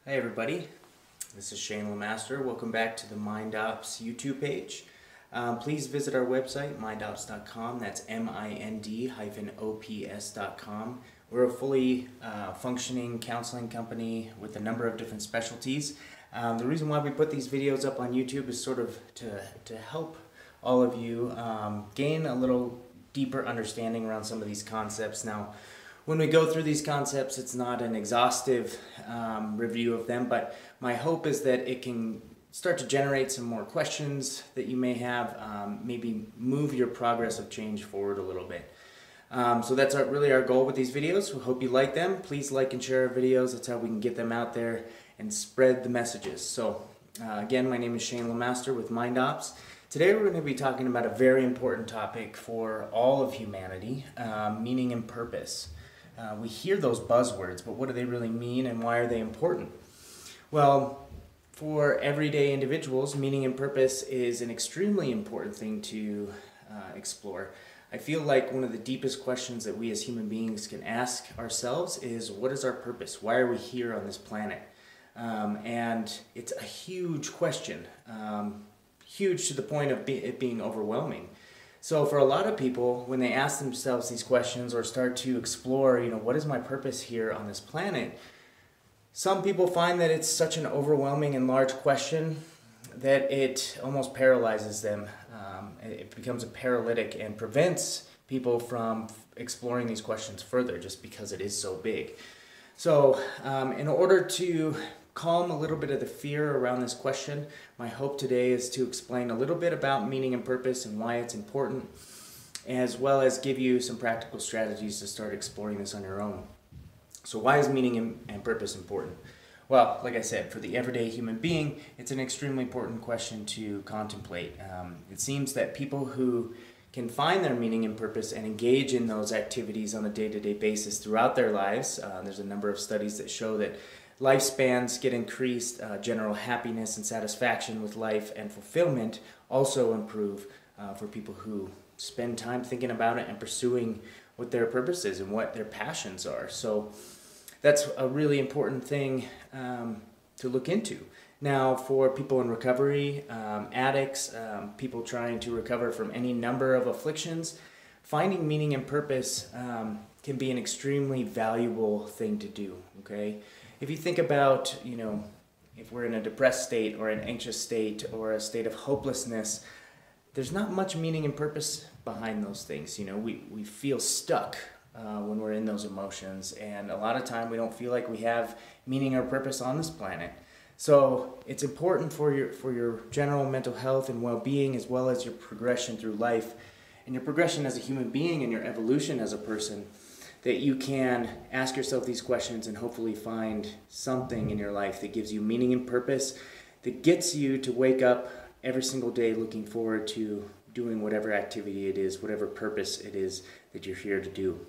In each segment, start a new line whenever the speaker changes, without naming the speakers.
Hi everybody, this is Shane Lemaster. Welcome back to the MindOps YouTube page. Please visit our website, mindops.com. That's mind-ops.com. We're a fully functioning counseling company with a number of different specialties. The reason why we put these videos up on YouTube is sort of to help all of you gain a little deeper understanding around some of these concepts. Now, when we go through these concepts, it's not an exhaustive review of them, but my hope is that it can start to generate some more questions that you may have, maybe move your progress of change forward a little bit. So that's really our goal with these videos. We hope you like them. Please like and share our videos. That's how we can get them out there and spread the messages. So again, my name is Shane Lemaster with MindOps. Today we're going to be talking about a very important topic for all of humanity, meaning and purpose. We hear those buzzwords, but what do they really mean and why are they important? Well, for everyday individuals, meaning and purpose is an extremely important thing to explore. I feel like one of the deepest questions that we as human beings can ask ourselves is, what is our purpose? Why are we here on this planet? And it's a huge question, huge to the point of it being overwhelming. So for a lot of people, when they ask themselves these questions or start to explore, what is my purpose here on this planet? Some people find that it's such an overwhelming and large question that it almost paralyzes them. It becomes a paralytic and prevents people from exploring these questions further just because it is so big. So in order to calm a little bit of the fear around this question, my hope today is to explain a little bit about meaning and purpose and why it's important, as well as give you some practical strategies to start exploring this on your own. So why is meaning and purpose important? Well, like I said, for the everyday human being, it's an extremely important question to contemplate. It seems that people who can find their meaning and purpose and engage in those activities on a day-to-day basis throughout their lives, there's a number of studies that show that lifespans get increased, general happiness and satisfaction with life and fulfillment also improve for people who spend time thinking about it and pursuing what their purpose is and what their passions are. So that's a really important thing to look into. Now, for people in recovery, addicts, people trying to recover from any number of afflictions, finding meaning and purpose can be an extremely valuable thing to do, okay? If you think about, if we're in a depressed state or an anxious state or a state of hopelessness, there's not much meaning and purpose behind those things. We feel stuck when we're in those emotions, and a lot of time we don't feel like we have meaning or purpose on this planet. So it's important for your general mental health and well-being, as well as your progression through life and your progression as a human being and your evolution as a person, that you can ask yourself these questions and hopefully find something in your life that gives you meaning and purpose, that gets you to wake up every single day looking forward to doing whatever activity it is, whatever purpose it is that you're here to do.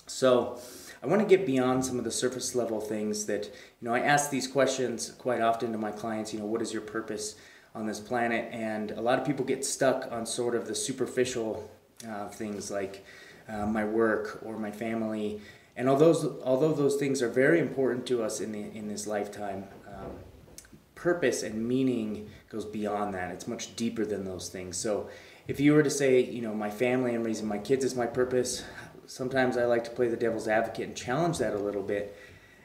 So I want to get beyond some of the surface level things that, I ask these questions quite often to my clients, what is your purpose on this planet? And a lot of people get stuck on sort of the superficial things like my work or my family. And although those things are very important to us in this lifetime, purpose and meaning goes beyond that. It's much deeper than those things. So if you were to say, my family and raising my kids is my purpose, sometimes I like to play the devil's advocate and challenge that a little bit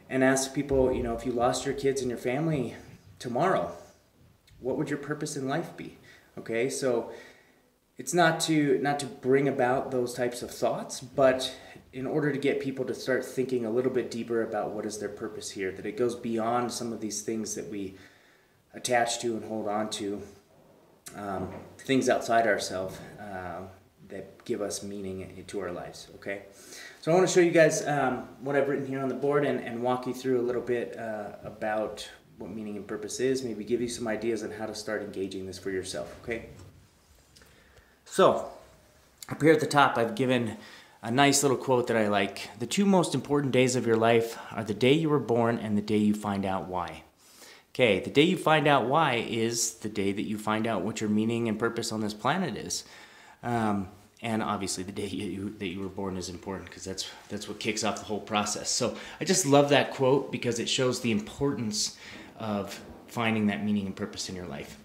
and ask people, if you lost your kids and your family tomorrow, what would your purpose in life be? Okay, so it's not to bring about those types of thoughts, but in order to get people to start thinking a little bit deeper about what is their purpose here, that it goes beyond some of these things that we attach to and hold on to, things outside ourselves that give us meaning to our lives, okay? So I want to show you guys what I've written here on the board and walk you through a little bit about what meaning and purpose is, maybe give you some ideas on how to start engaging this for yourself, okay? So, up here at the top, I've given a nice little quote that I like. The two most important days of your life are the day you were born and the day you find out why. Okay, the day you find out why is the day that you find out what your meaning and purpose on this planet is. And obviously the day that you were born is important, because that's what kicks off the whole process. So I just love that quote because it shows the importance of finding that meaning and purpose in your life.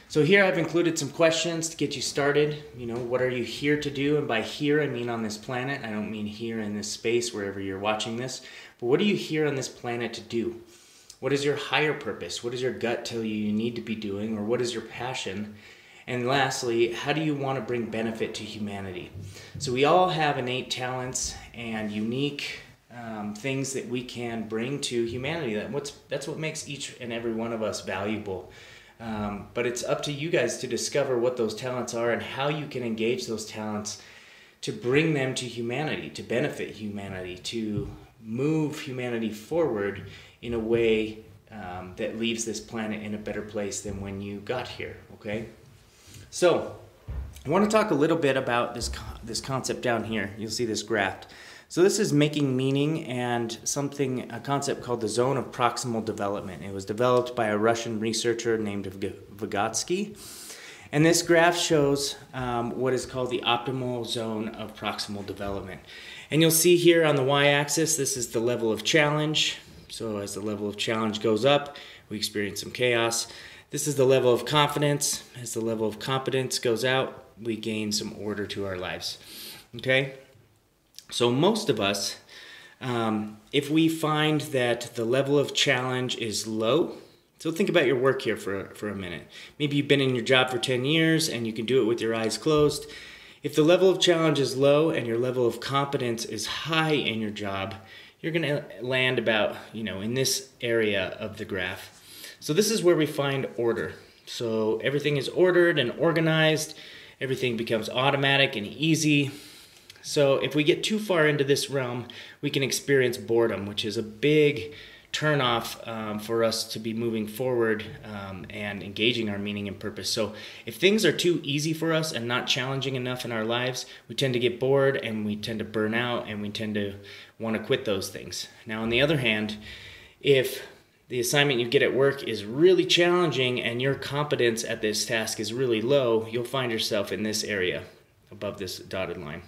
So here I've included some questions to get you started. You know, what are you here to do? And by here, I mean on this planet. I don't mean here in this space, wherever you're watching this. But what are you here on this planet to do? What is your higher purpose? What does your gut tell you need to be doing? Or what is your passion? And lastly, how do you want to bring benefit to humanity? So we all have innate talents and unique things that we can bring to humanity. That's what makes each and every one of us valuable. But it's up to you guys to discover what those talents are and how you can engage those talents to bring them to humanity, to benefit humanity, to move humanity forward in a way that leaves this planet in a better place than when you got here, okay? So I want to talk a little bit about this concept down here. You'll see this graph. So this is making meaning and a concept called the Zone of Proximal Development. It was developed by a Russian researcher named Vygotsky. And this graph shows what is called the optimal zone of proximal development. And you'll see here on the y-axis, this is the level of challenge. So as the level of challenge goes up, we experience some chaos. This is the level of confidence. As the level of competence goes out, we gain some order to our lives. Okay? So most of us, if we find that the level of challenge is low, so think about your work here for a minute. Maybe you've been in your job for 10 years and you can do it with your eyes closed. If the level of challenge is low and your level of competence is high in your job, you're going to land about, in this area of the graph. So this is where we find order. So everything is ordered and organized. Everything becomes automatic and easy. So if we get too far into this realm, we can experience boredom, which is a big turnoff for us to be moving forward and engaging our meaning and purpose. So if things are too easy for us and not challenging enough in our lives, we tend to get bored and we tend to burn out and we tend to want to quit those things. Now, on the other hand, if the assignment you get at work is really challenging and your competence at this task is really low, you'll find yourself in this area above this dotted line.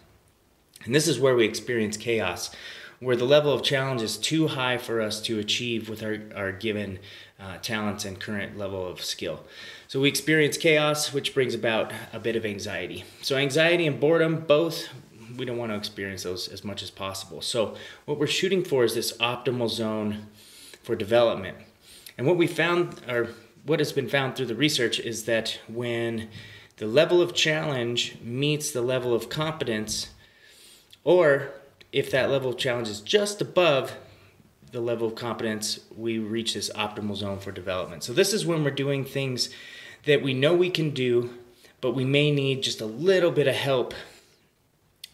And this is where we experience chaos, where the level of challenge is too high for us to achieve with our given talents and current level of skill. So we experience chaos, which brings about a bit of anxiety. So anxiety and boredom, both, we don't want to experience those as much as possible. So what we're shooting for is this optimal zone for development. And what we found, or what has been found through the research, is that when the level of challenge meets the level of competence, or if that level of challenge is just above the level of competence, we reach this optimal zone for development. So this is when we're doing things that we know we can do, but we may need just a little bit of help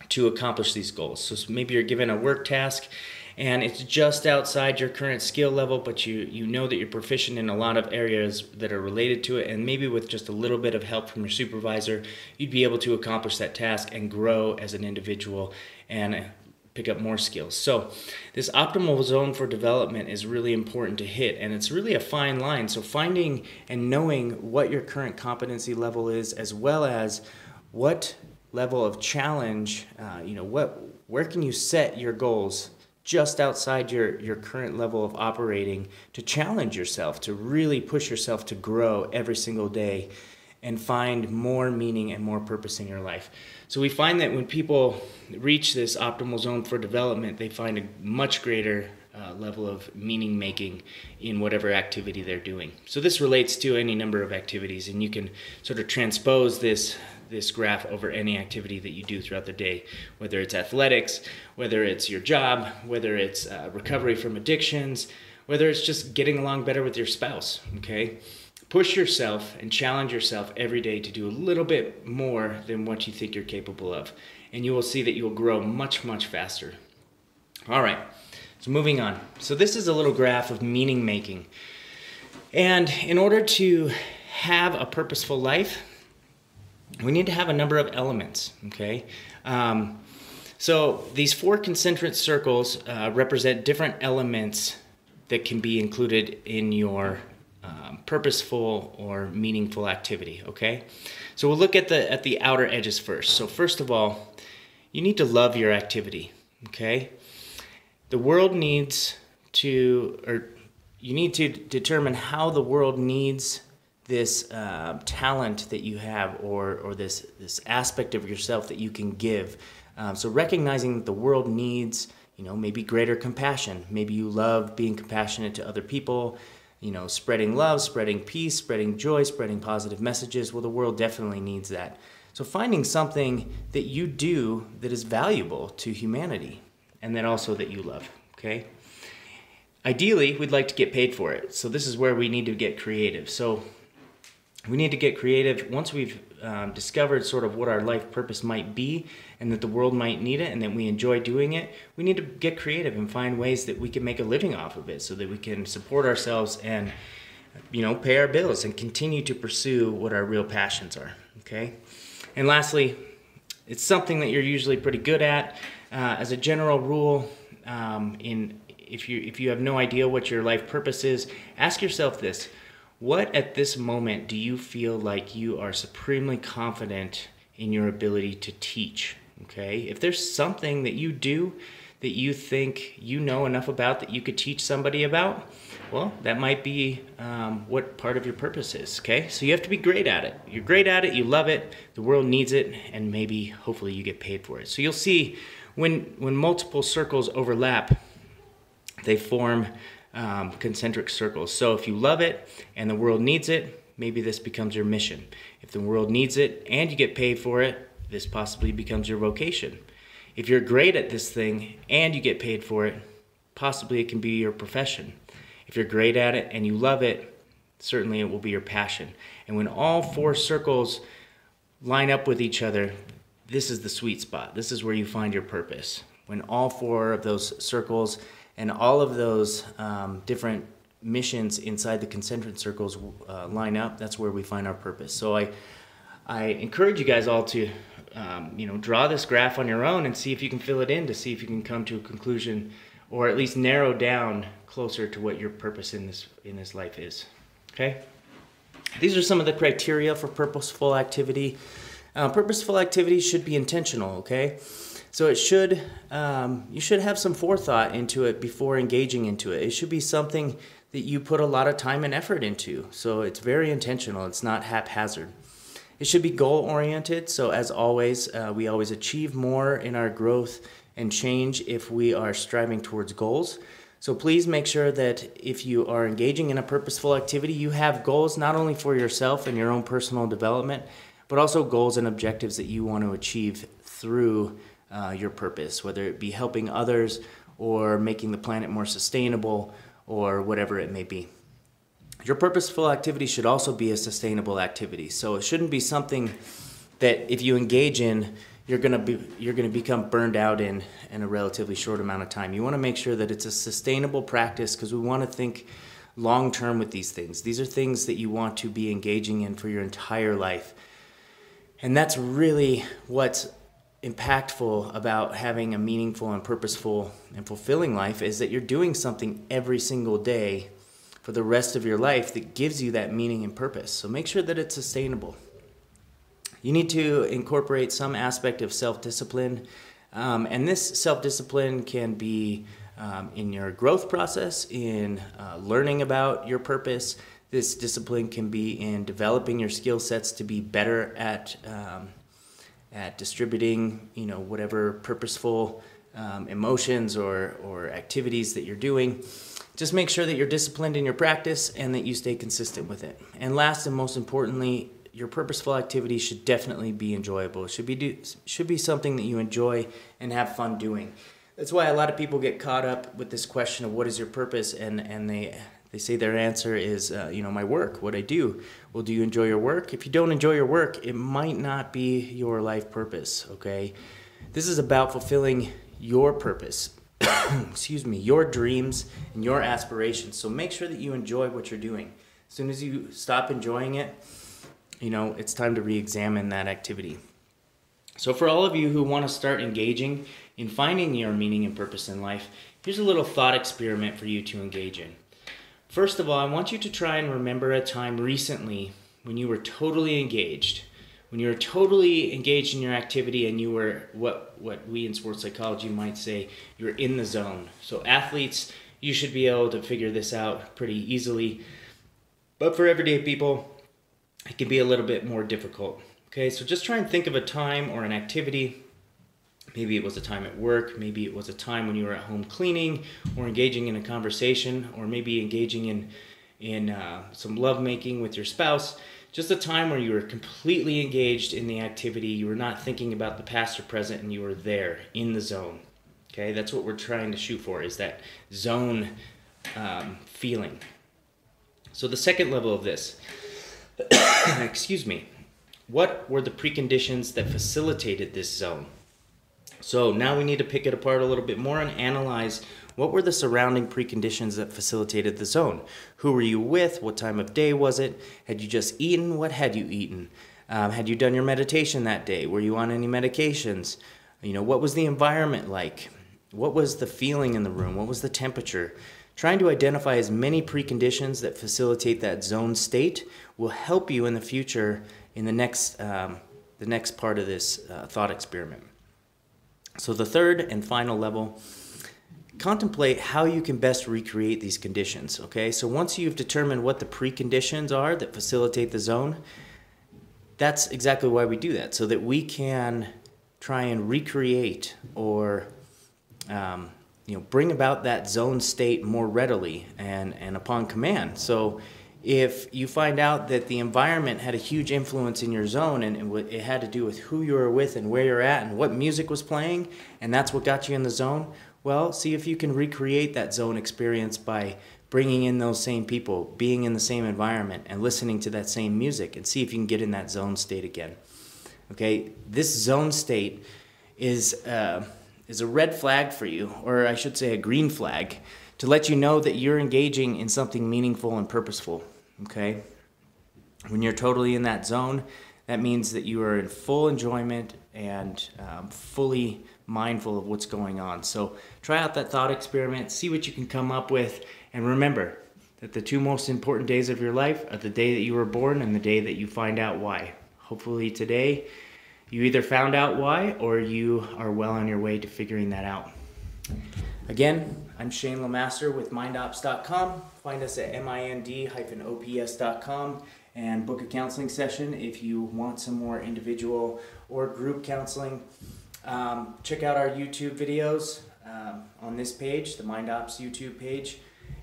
to accomplish these goals. So maybe you're given a work task and it's just outside your current skill level, but you know that you're proficient in a lot of areas that are related to it, and maybe with just a little bit of help from your supervisor, you'd be able to accomplish that task and grow as an individual and pick up more skills. So this optimal zone for development is really important to hit, and it's really a fine line. So finding and knowing what your current competency level is, as well as what level of challenge, where can you set your goals just outside your current level of operating to challenge yourself, to really push yourself to grow every single day and find more meaning and more purpose in your life. So we find that when people reach this optimal zone for development, they find a much greater level of meaning making in whatever activity they're doing. So this relates to any number of activities, and you can sort of transpose this graph over any activity that you do throughout the day, whether it's athletics, whether it's your job, whether it's recovery from addictions, whether it's just getting along better with your spouse, okay? Push yourself and challenge yourself every day to do a little bit more than what you think you're capable of, and you will see that you will grow much, much faster. All right, so moving on. So this is a little graph of meaning making. And in order to have a purposeful life, we need to have a number of elements, okay? So these 4 concentric circles represent different elements that can be included in your purposeful or meaningful activity, okay? So we'll look at the outer edges first. So first of all, you need to love your activity, okay? The world needs to, or you need to determine how the world needs this talent that you have, or this aspect of yourself that you can give. So recognizing that the world needs, maybe greater compassion. Maybe you love being compassionate to other people, spreading love, spreading peace, spreading joy, spreading positive messages. Well, the world definitely needs that. So finding something that you do that is valuable to humanity, and then also that you love, okay? Ideally, we'd like to get paid for it. So this is where we need to get creative. So we need to get creative once we've discovered sort of what our life purpose might be, and that the world might need it, and that we enjoy doing it. We need to get creative and find ways that we can make a living off of it, so that we can support ourselves and pay our bills and continue to pursue what our real passions are, okay? And lastly, it's something that you're usually pretty good at. As a general rule, if you have no idea what your life purpose is, ask yourself this: what at this moment do you feel like you are supremely confident in your ability to teach? Okay, if there's something that you do that you think you know enough about that you could teach somebody about, well, that might be what part of your purpose is, okay? So you have to be great at it. You're great at it, you love it, the world needs it, and maybe, hopefully, you get paid for it. So you'll see when multiple circles overlap, they form concentric circles. So if you love it and the world needs it, maybe this becomes your mission. If the world needs it and you get paid for it, this possibly becomes your vocation. If you're great at this thing and you get paid for it, possibly it can be your profession. If you're great at it and you love it, certainly it will be your passion. And when all four circles line up with each other, this is the sweet spot. This is where you find your purpose. When all four of those circles and all of those different missions inside the concentric circles line up, that's where we find our purpose. So I encourage you guys all to draw this graph on your own and see if you can fill it in, to see if you can come to a conclusion, or at least narrow down closer to what your purpose in this life is. Okay? These are some of the criteria for purposeful activity. Purposeful activity should be intentional, okay? So it should, you should have some forethought into it before engaging into it. It should be something that you put a lot of time and effort into. So it's very intentional. It's not haphazard. It should be goal-oriented. So as always, we always achieve more in our growth and change if we are striving towards goals. So please make sure that if you are engaging in a purposeful activity, you have goals not only for yourself and your own personal development, but also goals and objectives that you want to achieve through your purpose, whether it be helping others or making the planet more sustainable or whatever it may be. Your purposeful activity should also be a sustainable activity. So it shouldn't be something that if you engage in, you're gonna become burned out in a relatively short amount of time. You want to make sure that it's a sustainable practice, because we want to think long term with these things. These are things that you want to be engaging in for your entire life. And that's really what's impactful about having a meaningful and purposeful and fulfilling life, is that you're doing something every single day for the rest of your life that gives you that meaning and purpose. So make sure that it's sustainable. You need to incorporate some aspect of self-discipline, and this self-discipline can be in your growth process, in learning about your purpose. This discipline can be in developing your skill sets to be better at distributing, whatever purposeful emotions or activities that you're doing. Just make sure that you're disciplined in your practice and that you stay consistent with it. And last and most importantly, your purposeful activity should definitely be enjoyable. It should be something that you enjoy and have fun doing. That's why a lot of people get caught up with this question of what is your purpose, and they say their answer is, my work, what I do. Well, do you enjoy your work? If you don't enjoy your work, it might not be your life purpose, okay? This is about fulfilling your purpose, your dreams and your aspirations. So make sure that you enjoy what you're doing. As soon as you stop enjoying it, it's time to re-examine that activity. So for all of you who want to start engaging in finding your meaning and purpose in life, here's a little thought experiment for you to engage in. First of all, I want you to try and remember a time recently when you were totally engaged. When you were totally engaged in your activity and you were what we in sports psychology might say, you're in the zone. So athletes, you should be able to figure this out pretty easily. But for everyday people, it can be a little bit more difficult. Okay, so just try and think of a time or an activity. Maybe it was a time at work, maybe it was a time when you were at home cleaning or engaging in a conversation, or maybe engaging in some lovemaking with your spouse. Just a time where you were completely engaged in the activity, you were not thinking about the past or present, and you were there in the zone. Okay, that's what we're trying to shoot for, is that zone feeling. So the second level of this, excuse me, what were the preconditions that facilitated this zone? So now we need to pick it apart a little bit more and analyze what were the surrounding preconditions that facilitated the zone. Who were you with? What time of day was it? Had you just eaten? What had you eaten? Had you done your meditation that day? Were you on any medications? What was the environment like? What was the feeling in the room? What was the temperature? Trying to identify as many preconditions that facilitate that zone state will help you in the future in the next part of this thought experiment. So the third and final level, contemplate how you can best recreate these conditions, okay? So once you've determined what the preconditions are that facilitate the zone, that's exactly why we do that, so that we can try and recreate or bring about that zone state more readily and upon command. So if you find out that the environment had a huge influence in your zone and it had to do with who you were with and where you're at and what music was playing, and that's what got you in the zone, well, see if you can recreate that zone experience by bringing in those same people, being in the same environment, and listening to that same music, and see if you can get in that zone state again. Okay, this zone state is a red flag for you, or I should say a green flag, to let you know that you're engaging in something meaningful and purposeful. Okay, when you're totally in that zone, that means that you are in full enjoyment and fully mindful of what's going on. So try out that thought experiment, see what you can come up with, and remember that the two most important days of your life are the day that you were born and the day that you find out why. Hopefully today you either found out why or you are well on your way to figuring that out. Again, I'm Shane Lemaster with mindops.com. Find us at mind-ops.com and book a counseling session if you want some more individual or group counseling. Check out our YouTube videos on this page, the Mind Ops YouTube page,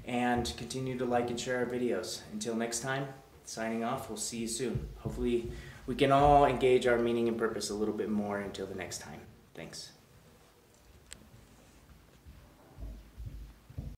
and continue to like and share our videos. Until next time, signing off. We'll see you soon. Hopefully we can all engage our meaning and purpose a little bit more until the next time. Thanks.